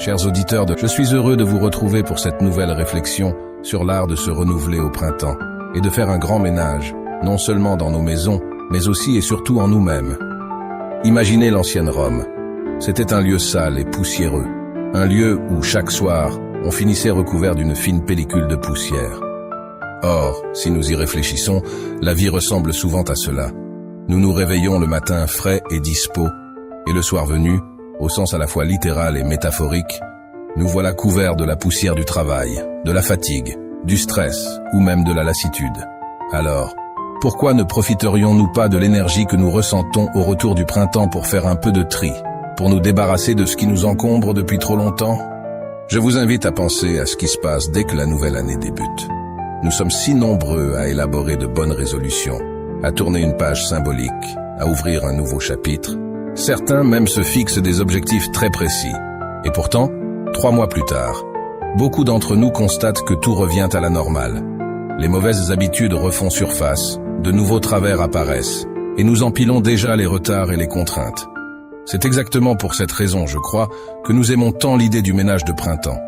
chers auditeurs je suis heureux de vous retrouver pour cette nouvelle réflexion sur l'art de se renouveler au printemps et de faire un grand ménage, non seulement dans nos maisons, mais aussi et surtout en nous-mêmes. Imaginez l'ancienne Rome. C'était un lieu sale et poussiéreux, un lieu où chaque soir, on finissait recouvert d'une fine pellicule de poussière. Or, si nous y réfléchissons, la vie ressemble souvent à cela. Nous nous réveillons le matin frais et dispos, et le soir venu, au sens à la fois littéral et métaphorique, nous voilà couverts de la poussière du travail, de la fatigue, du stress ou même de la lassitude. Alors, pourquoi ne profiterions-nous pas de l'énergie que nous ressentons au retour du printemps pour faire un peu de tri, pour nous débarrasser de ce qui nous encombre depuis trop longtemps? Je vous invite à penser à ce qui se passe dès que la nouvelle année débute. Nous sommes si nombreux à élaborer de bonnes résolutions, à tourner une page symbolique, à ouvrir un nouveau chapitre. Certains même se fixent des objectifs très précis. Et pourtant, 3 mois plus tard, beaucoup d'entre nous constatent que tout revient à la normale. Les mauvaises habitudes refont surface, de nouveaux travers apparaissent, et nous empilons déjà les retards et les contraintes. C'est exactement pour cette raison, je crois, que nous aimons tant l'idée du ménage de printemps.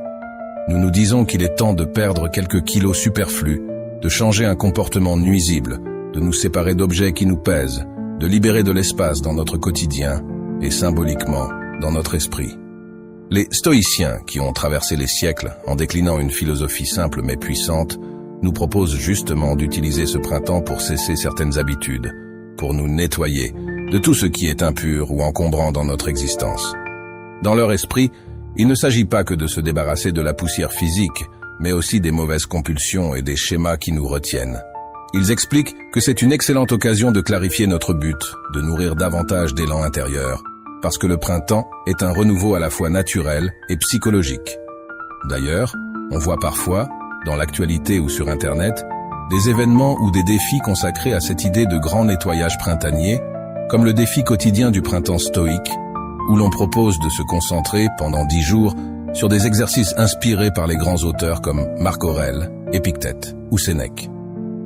Nous nous disons qu'il est temps de perdre quelques kilos superflus, de changer un comportement nuisible, de nous séparer d'objets qui nous pèsent, de libérer de l'espace dans notre quotidien et symboliquement dans notre esprit. Les stoïciens, qui ont traversé les siècles en déclinant une philosophie simple mais puissante, nous proposent justement d'utiliser ce printemps pour cesser certaines habitudes, pour nous nettoyer de tout ce qui est impur ou encombrant dans notre existence. Dans leur esprit, il ne s'agit pas que de se débarrasser de la poussière physique, mais aussi des mauvaises compulsions et des schémas qui nous retiennent. Ils expliquent que c'est une excellente occasion de clarifier notre but, de nourrir davantage d'élan intérieur, parce que le printemps est un renouveau à la fois naturel et psychologique. D'ailleurs, on voit parfois, dans l'actualité ou sur Internet, des événements ou des défis consacrés à cette idée de grand nettoyage printanier, comme le défi quotidien du printemps stoïque, où l'on propose de se concentrer pendant 10 jours sur des exercices inspirés par les grands auteurs comme Marc Aurèle, Épictète ou Sénèque.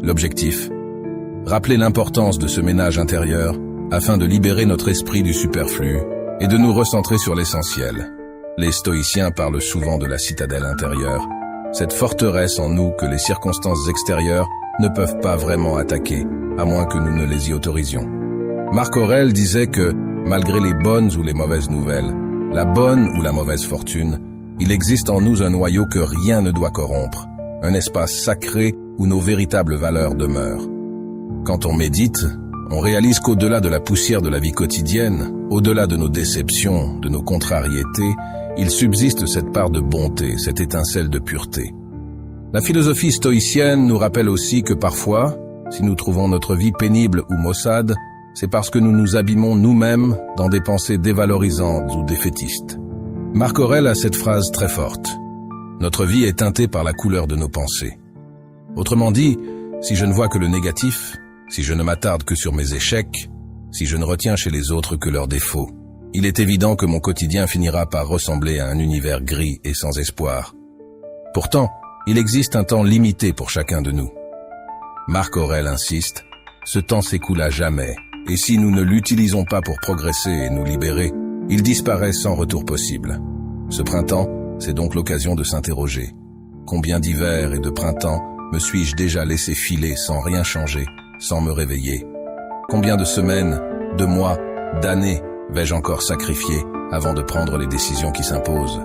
L'objectif ? Rappeler l'importance de ce ménage intérieur afin de libérer notre esprit du superflu et de nous recentrer sur l'essentiel. Les stoïciens parlent souvent de la citadelle intérieure, cette forteresse en nous que les circonstances extérieures ne peuvent pas vraiment attaquer, à moins que nous ne les y autorisions. Marc Aurèle disait que, malgré les bonnes ou les mauvaises nouvelles, la bonne ou la mauvaise fortune, il existe en nous un noyau que rien ne doit corrompre, un espace sacré où nos véritables valeurs demeurent. Quand on médite, on réalise qu'au-delà de la poussière de la vie quotidienne, au-delà de nos déceptions, de nos contrariétés, il subsiste cette part de bonté, cette étincelle de pureté. La philosophie stoïcienne nous rappelle aussi que parfois, si nous trouvons notre vie pénible ou maussade, c'est parce que nous nous abîmons nous-mêmes dans des pensées dévalorisantes ou défaitistes. Marc Aurèle a cette phrase très forte. Notre vie est teintée par la couleur de nos pensées. Autrement dit, si je ne vois que le négatif, si je ne m'attarde que sur mes échecs, si je ne retiens chez les autres que leurs défauts, il est évident que mon quotidien finira par ressembler à un univers gris et sans espoir. Pourtant, il existe un temps limité pour chacun de nous. Marc Aurèle insiste, ce temps s'écoule à jamais, et si nous ne l'utilisons pas pour progresser et nous libérer, il disparaît sans retour possible. Ce printemps, c'est donc l'occasion de s'interroger. Combien d'hivers et de printemps me suis-je déjà laissé filer sans rien changer, sans me réveiller? Combien de semaines, de mois, d'années vais-je encore sacrifier avant de prendre les décisions qui s'imposent?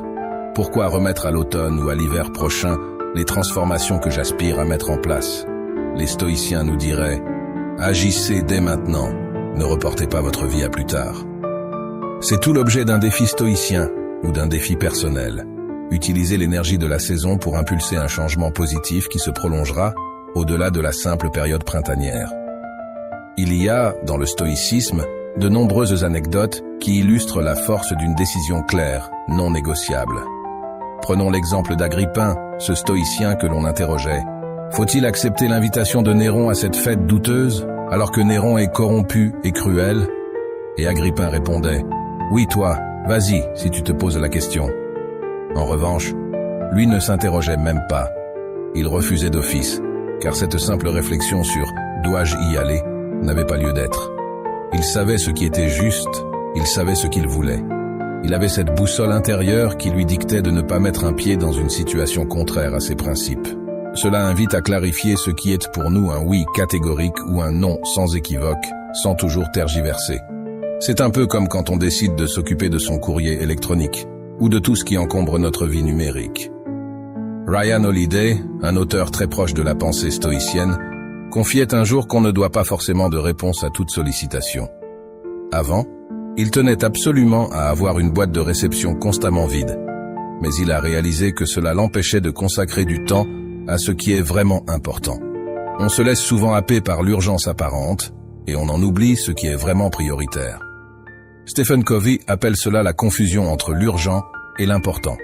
Pourquoi remettre à l'automne ou à l'hiver prochain les transformations que j'aspire à mettre en place? Les stoïciens nous diraient « Agissez dès maintenant, ne reportez pas votre vie à plus tard ». C'est tout l'objet d'un défi stoïcien ou d'un défi personnel. Utiliser l'énergie de la saison pour impulser un changement positif qui se prolongera au-delà de la simple période printanière. Il y a, dans le stoïcisme, de nombreuses anecdotes qui illustrent la force d'une décision claire, non négociable. Prenons l'exemple d'Agrippin, ce stoïcien que l'on interrogeait. Faut-il accepter l'invitation de Néron à cette fête douteuse, alors que Néron est corrompu et cruel? Et Agrippin répondait « Oui, toi, vas-y, si tu te poses la question ». En revanche, lui ne s'interrogeait même pas. Il refusait d'office, car cette simple réflexion sur « dois-je y aller ?» n'avait pas lieu d'être. Il savait ce qui était juste, il savait ce qu'il voulait. Il avait cette boussole intérieure qui lui dictait de ne pas mettre un pied dans une situation contraire à ses principes. Cela invite à clarifier ce qui est pour nous un oui catégorique ou un non sans équivoque, sans toujours tergiverser. C'est un peu comme quand on décide de s'occuper de son courrier électronique ou de tout ce qui encombre notre vie numérique. Ryan Holiday, un auteur très proche de la pensée stoïcienne, confiait un jour qu'on ne doit pas forcément de réponse à toute sollicitation. Avant, il tenait absolument à avoir une boîte de réception constamment vide, mais il a réalisé que cela l'empêchait de consacrer du temps à ce qui est vraiment important. On se laisse souvent happer par l'urgence apparente, et on en oublie ce qui est vraiment prioritaire. Stephen Covey appelle cela la confusion entre l'urgent et l'important.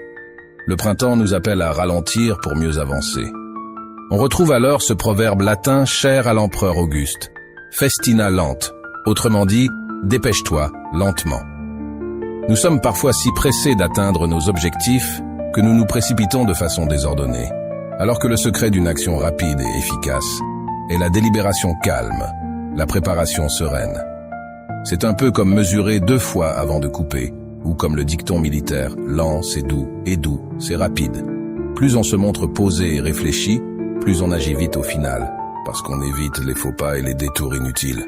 Le printemps nous appelle à ralentir pour mieux avancer. On retrouve alors ce proverbe latin cher à l'empereur Auguste, festina lente, autrement dit, dépêche-toi lentement. Nous sommes parfois si pressés d'atteindre nos objectifs que nous nous précipitons de façon désordonnée, alors que le secret d'une action rapide et efficace est la délibération calme, la préparation sereine. C'est un peu comme mesurer 2 fois avant de couper, ou comme le dicton militaire, lent c'est doux, et doux c'est rapide. Plus on se montre posé et réfléchi, plus on agit vite au final, parce qu'on évite les faux pas et les détours inutiles.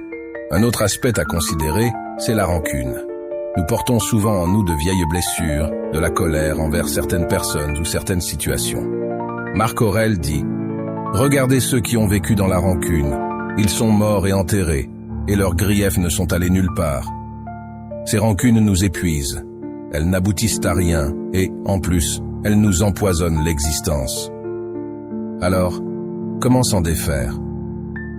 Un autre aspect à considérer, c'est la rancune. Nous portons souvent en nous de vieilles blessures, de la colère envers certaines personnes ou certaines situations. Marc Aurèle dit « Regardez ceux qui ont vécu dans la rancune, ils sont morts et enterrés, et leurs griefs ne sont allés nulle part. Ces rancunes nous épuisent, elles n'aboutissent à rien et, en plus, elles nous empoisonnent l'existence. » Alors, comment s'en défaire?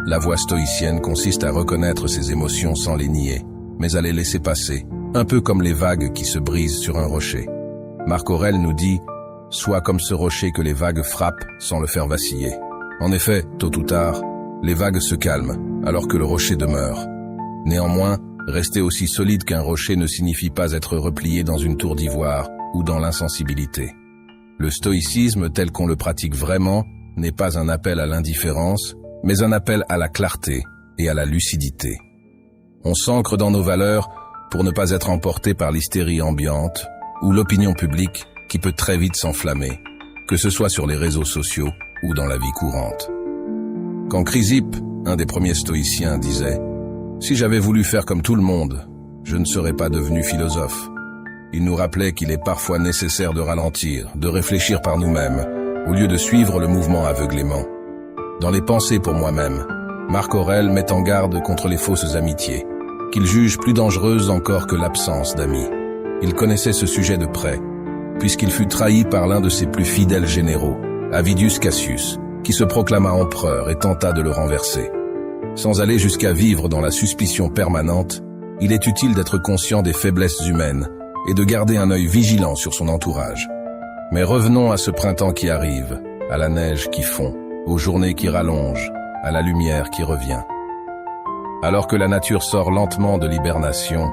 La voie stoïcienne consiste à reconnaître ses émotions sans les nier, mais à les laisser passer, un peu comme les vagues qui se brisent sur un rocher. Marc Aurèle nous dit « Sois comme ce rocher que les vagues frappent sans le faire vaciller. » En effet, tôt ou tard, les vagues se calment, alors que le rocher demeure. Néanmoins, rester aussi solide qu'un rocher ne signifie pas être replié dans une tour d'ivoire ou dans l'insensibilité. Le stoïcisme tel qu'on le pratique vraiment n'est pas un appel à l'indifférence, mais un appel à la clarté et à la lucidité. On s'ancre dans nos valeurs pour ne pas être emporté par l'hystérie ambiante ou l'opinion publique qui peut très vite s'enflammer, que ce soit sur les réseaux sociaux ou dans la vie courante. Quand Chrysippe, un des premiers stoïciens, disait « Si j'avais voulu faire comme tout le monde, je ne serais pas devenu philosophe », il nous rappelait qu'il est parfois nécessaire de ralentir, de réfléchir par nous-mêmes, au lieu de suivre le mouvement aveuglément. Dans les pensées pour moi-même, Marc Aurèle met en garde contre les fausses amitiés, qu'il juge plus dangereuses encore que l'absence d'amis. Il connaissait ce sujet de près, puisqu'il fut trahi par l'un de ses plus fidèles généraux, Avidius Cassius, qui se proclama empereur et tenta de le renverser. Sans aller jusqu'à vivre dans la suspicion permanente, il est utile d'être conscient des faiblesses humaines et de garder un œil vigilant sur son entourage. Mais revenons à ce printemps qui arrive, à la neige qui fond, aux journées qui rallongent, à la lumière qui revient. Alors que la nature sort lentement de l'hibernation,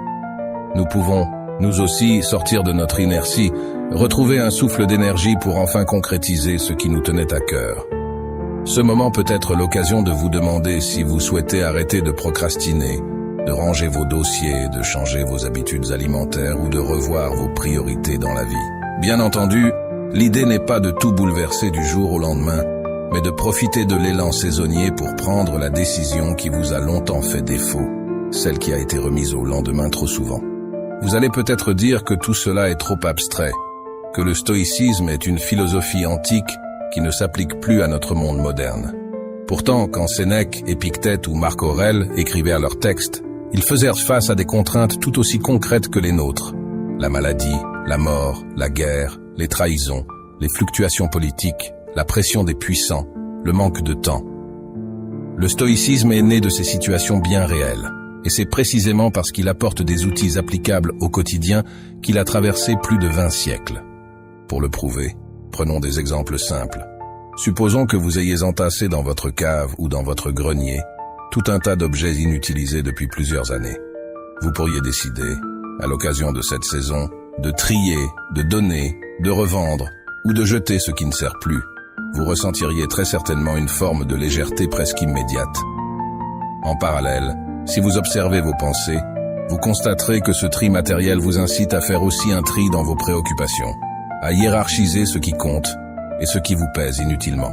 nous pouvons, nous aussi, sortir de notre inertie, retrouver un souffle d'énergie pour enfin concrétiser ce qui nous tenait à cœur. Ce moment peut être l'occasion de vous demander si vous souhaitez arrêter de procrastiner, de ranger vos dossiers, de changer vos habitudes alimentaires ou de revoir vos priorités dans la vie. Bien entendu, l'idée n'est pas de tout bouleverser du jour au lendemain, mais de profiter de l'élan saisonnier pour prendre la décision qui vous a longtemps fait défaut, celle qui a été remise au lendemain trop souvent. Vous allez peut-être dire que tout cela est trop abstrait, que le stoïcisme est une philosophie antique qui ne s'applique plus à notre monde moderne. Pourtant, quand Sénèque, Épictète ou Marc Aurèle écrivaient leurs textes, ils faisaient face à des contraintes tout aussi concrètes que les nôtres. La maladie, la mort, la guerre, les trahisons, les fluctuations politiques, la pression des puissants, le manque de temps. Le stoïcisme est né de ces situations bien réelles, et c'est précisément parce qu'il apporte des outils applicables au quotidien qu'il a traversé plus de 20 siècles. Pour le prouver, prenons des exemples simples. Supposons que vous ayez entassé dans votre cave ou dans votre grenier tout un tas d'objets inutilisés depuis plusieurs années. Vous pourriez décider, à l'occasion de cette saison, de trier, de donner, de revendre ou de jeter ce qui ne sert plus. Vous ressentiriez très certainement une forme de légèreté presque immédiate. En parallèle, si vous observez vos pensées, vous constaterez que ce tri matériel vous incite à faire aussi un tri dans vos préoccupations, à hiérarchiser ce qui compte et ce qui vous pèse inutilement.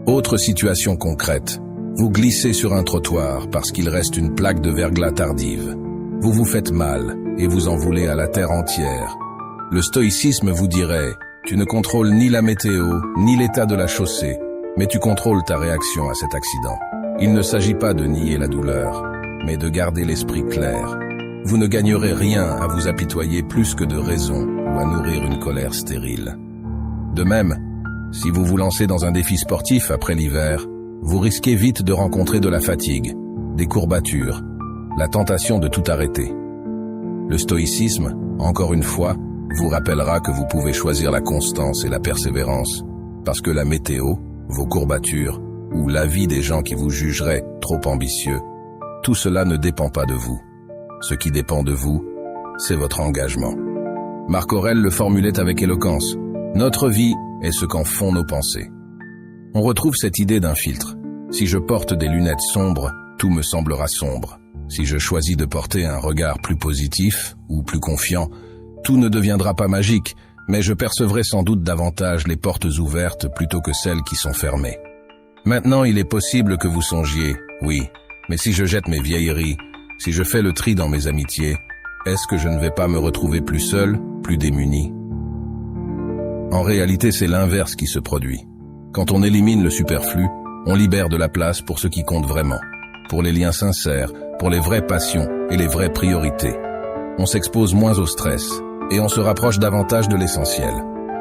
Autre situation concrète, vous glissez sur un trottoir parce qu'il reste une plaque de verglas tardive. Vous vous faites mal et vous en voulez à la terre entière. Le stoïcisme vous dirait, tu ne contrôles ni la météo, ni l'état de la chaussée, mais tu contrôles ta réaction à cet accident. Il ne s'agit pas de nier la douleur, mais de garder l'esprit clair. Vous ne gagnerez rien à vous apitoyer plus que de raison ou à nourrir une colère stérile. De même, si vous vous lancez dans un défi sportif après l'hiver, vous risquez vite de rencontrer de la fatigue, des courbatures, la tentation de tout arrêter. Le stoïcisme, encore une fois, vous rappellera que vous pouvez choisir la constance et la persévérance, parce que la météo, vos courbatures, ou l'avis des gens qui vous jugeraient trop ambitieux, tout cela ne dépend pas de vous. Ce qui dépend de vous, c'est votre engagement. Marc Aurèle le formulait avec éloquence. Notre vie est ce qu'en font nos pensées. On retrouve cette idée d'un filtre. Si je porte des lunettes sombres, tout me semblera sombre. Si je choisis de porter un regard plus positif ou plus confiant, tout ne deviendra pas magique, mais je percevrai sans doute davantage les portes ouvertes plutôt que celles qui sont fermées. Maintenant, il est possible que vous songiez, oui, mais si je jette mes vieilleries, si je fais le tri dans mes amitiés, est-ce que je ne vais pas me retrouver plus seul, plus démuni? En réalité, c'est l'inverse qui se produit. Quand on élimine le superflu, on libère de la place pour ce qui compte vraiment, pour les liens sincères, pour les vraies passions et les vraies priorités. On s'expose moins au stress et on se rapproche davantage de l'essentiel.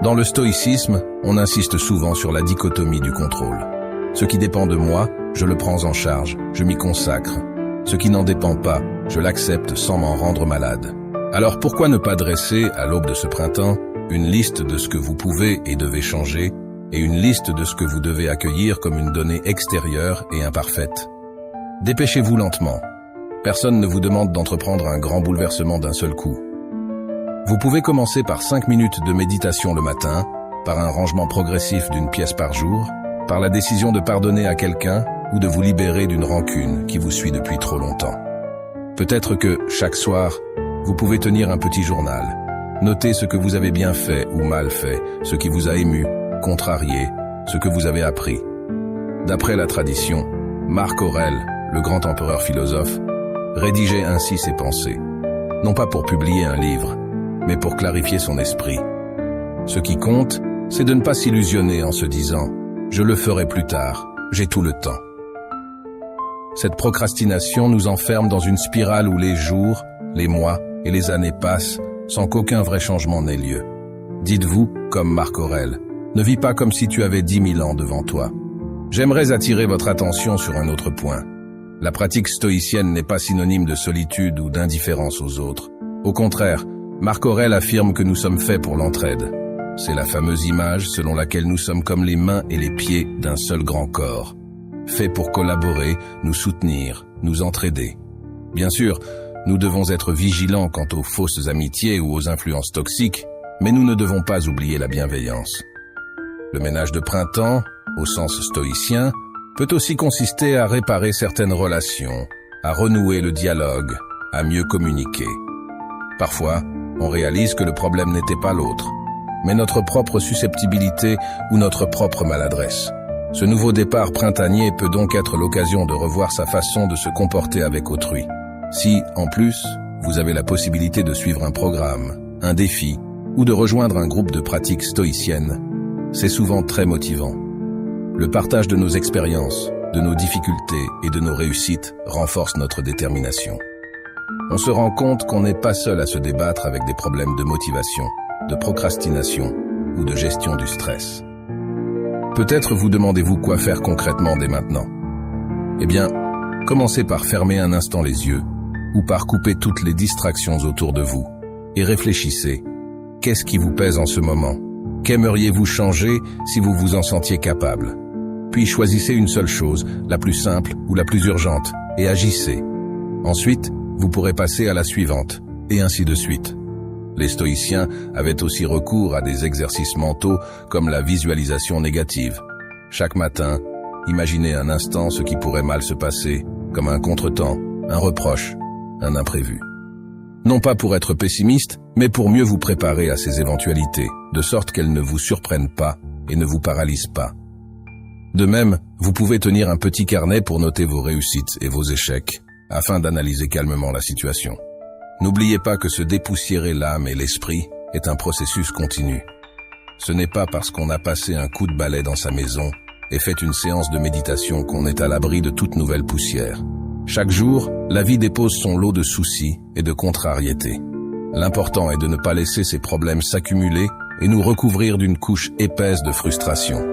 Dans le stoïcisme, on insiste souvent sur la dichotomie du contrôle. Ce qui dépend de moi, je le prends en charge, je m'y consacre. Ce qui n'en dépend pas, je l'accepte sans m'en rendre malade. Alors pourquoi ne pas dresser, à l'aube de ce printemps, une liste de ce que vous pouvez et devez changer, et une liste de ce que vous devez accueillir comme une donnée extérieure et imparfaite? Dépêchez-vous lentement. Personne ne vous demande d'entreprendre un grand bouleversement d'un seul coup. Vous pouvez commencer par 5 minutes de méditation le matin, par un rangement progressif d'une pièce par jour, par la décision de pardonner à quelqu'un ou de vous libérer d'une rancune qui vous suit depuis trop longtemps. Peut-être que, chaque soir, vous pouvez tenir un petit journal. Notez ce que vous avez bien fait ou mal fait, ce qui vous a ému, contrarié, ce que vous avez appris. D'après la tradition, Marc Aurèle, le grand empereur philosophe, rédigeait ainsi ses pensées, non pas pour publier un livre, mais pour clarifier son esprit. Ce qui compte, c'est de ne pas s'illusionner en se disant « je le ferai plus tard, j'ai tout le temps ». Cette procrastination nous enferme dans une spirale où les jours, les mois et les années passent sans qu'aucun vrai changement n'ait lieu. Dites-vous, comme Marc Aurèle, ne vis pas comme si tu avais 10 000 ans devant toi. J'aimerais attirer votre attention sur un autre point. La pratique stoïcienne n'est pas synonyme de solitude ou d'indifférence aux autres. Au contraire, Marc Aurèle affirme que nous sommes faits pour l'entraide. C'est la fameuse image selon laquelle nous sommes comme les mains et les pieds d'un seul grand corps, faits pour collaborer, nous soutenir, nous entraider. Bien sûr, nous devons être vigilants quant aux fausses amitiés ou aux influences toxiques, mais nous ne devons pas oublier la bienveillance. Le ménage de printemps, au sens stoïcien, peut aussi consister à réparer certaines relations, à renouer le dialogue, à mieux communiquer. Parfois, on réalise que le problème n'était pas l'autre, mais notre propre susceptibilité ou notre propre maladresse. Ce nouveau départ printanier peut donc être l'occasion de revoir sa façon de se comporter avec autrui. Si, en plus, vous avez la possibilité de suivre un programme, un défi, ou de rejoindre un groupe de pratiques stoïciennes, c'est souvent très motivant. Le partage de nos expériences, de nos difficultés et de nos réussites renforce notre détermination. On se rend compte qu'on n'est pas seul à se débattre avec des problèmes de motivation, de procrastination ou de gestion du stress. Peut-être vous demandez-vous quoi faire concrètement dès maintenant. Eh bien, commencez par fermer un instant les yeux ou par couper toutes les distractions autour de vous et réfléchissez. Qu'est-ce qui vous pèse en ce moment? Qu'aimeriez-vous changer si vous vous en sentiez capable? Puis choisissez une seule chose, la plus simple ou la plus urgente, et agissez. Ensuite, vous pourrez passer à la suivante, et ainsi de suite. Les stoïciens avaient aussi recours à des exercices mentaux comme la visualisation négative. Chaque matin, imaginez un instant ce qui pourrait mal se passer, comme un contretemps, un reproche, un imprévu. Non pas pour être pessimiste, mais pour mieux vous préparer à ces éventualités, de sorte qu'elles ne vous surprennent pas et ne vous paralysent pas. De même, vous pouvez tenir un petit carnet pour noter vos réussites et vos échecs, afin d'analyser calmement la situation. N'oubliez pas que se dépoussiérer l'âme et l'esprit est un processus continu. Ce n'est pas parce qu'on a passé un coup de balai dans sa maison et fait une séance de méditation qu'on est à l'abri de toute nouvelle poussière. Chaque jour, la vie dépose son lot de soucis et de contrariétés. L'important est de ne pas laisser ces problèmes s'accumuler et nous recouvrir d'une couche épaisse de frustration.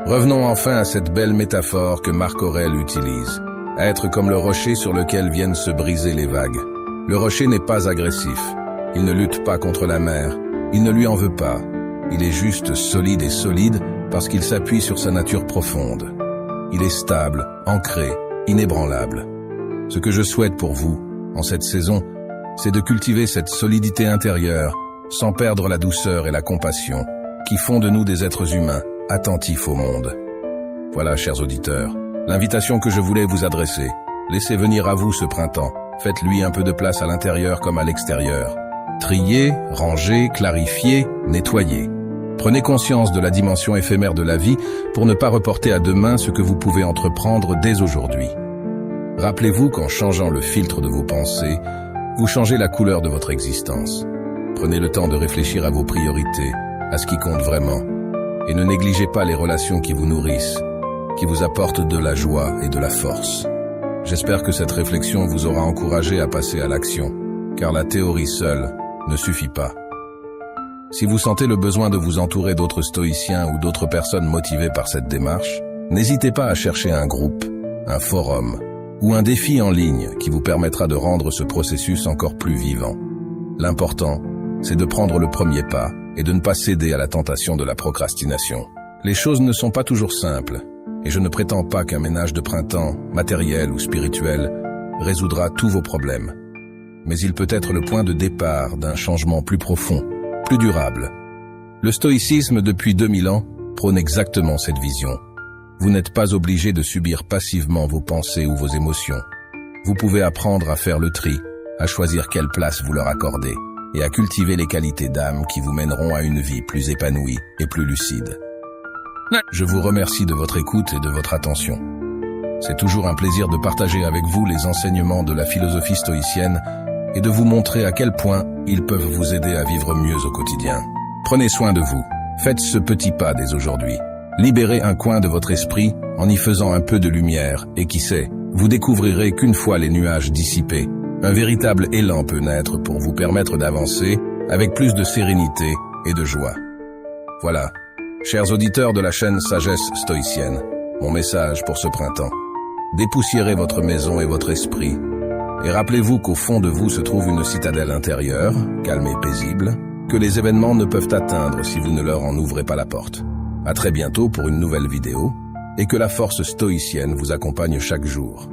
Revenons enfin à cette belle métaphore que Marc Aurèle utilise. Être comme le rocher sur lequel viennent se briser les vagues. Le rocher n'est pas agressif. Il ne lutte pas contre la mer. Il ne lui en veut pas. Il est juste solide et solide parce qu'il s'appuie sur sa nature profonde. Il est stable, ancré, inébranlable. Ce que je souhaite pour vous, en cette saison, c'est de cultiver cette solidité intérieure, sans perdre la douceur et la compassion, qui font de nous des êtres humains, attentifs au monde. Voilà, chers auditeurs, l'invitation que je voulais vous adresser. Laissez venir à vous ce printemps. Faites-lui un peu de place à l'intérieur comme à l'extérieur. Triez, rangez, clarifiez, nettoyez. Prenez conscience de la dimension éphémère de la vie pour ne pas reporter à demain ce que vous pouvez entreprendre dès aujourd'hui. Rappelez-vous qu'en changeant le filtre de vos pensées, vous changez la couleur de votre existence. Prenez le temps de réfléchir à vos priorités, à ce qui compte vraiment, et ne négligez pas les relations qui vous nourrissent, qui vous apportent de la joie et de la force. J'espère que cette réflexion vous aura encouragé à passer à l'action, car la théorie seule ne suffit pas. Si vous sentez le besoin de vous entourer d'autres stoïciens ou d'autres personnes motivées par cette démarche, n'hésitez pas à chercher un groupe, un forum ou un défi en ligne qui vous permettra de rendre ce processus encore plus vivant. L'important, c'est de prendre le premier pas et de ne pas céder à la tentation de la procrastination. Les choses ne sont pas toujours simples, et je ne prétends pas qu'un ménage de printemps, matériel ou spirituel, résoudra tous vos problèmes. Mais il peut être le point de départ d'un changement plus profond, plus durable. Le stoïcisme, depuis 2000 ans, prône exactement cette vision. Vous n'êtes pas obligé de subir passivement vos pensées ou vos émotions. Vous pouvez apprendre à faire le tri, à choisir quelle place vous leur accordez, et à cultiver les qualités d'âme qui vous mèneront à une vie plus épanouie et plus lucide. Je vous remercie de votre écoute et de votre attention. C'est toujours un plaisir de partager avec vous les enseignements de la philosophie stoïcienne et de vous montrer à quel point ils peuvent vous aider à vivre mieux au quotidien. Prenez soin de vous. Faites ce petit pas dès aujourd'hui. Libérez un coin de votre esprit en y faisant un peu de lumière et qui sait, vous découvrirez qu'une fois les nuages dissipés, un véritable élan peut naître pour vous permettre d'avancer avec plus de sérénité et de joie. Voilà, chers auditeurs de la chaîne Sagesse Stoïcienne, mon message pour ce printemps. Dépoussiérez votre maison et votre esprit, et rappelez-vous qu'au fond de vous se trouve une citadelle intérieure, calme et paisible, que les événements ne peuvent atteindre si vous ne leur en ouvrez pas la porte. À très bientôt pour une nouvelle vidéo, et que la force stoïcienne vous accompagne chaque jour.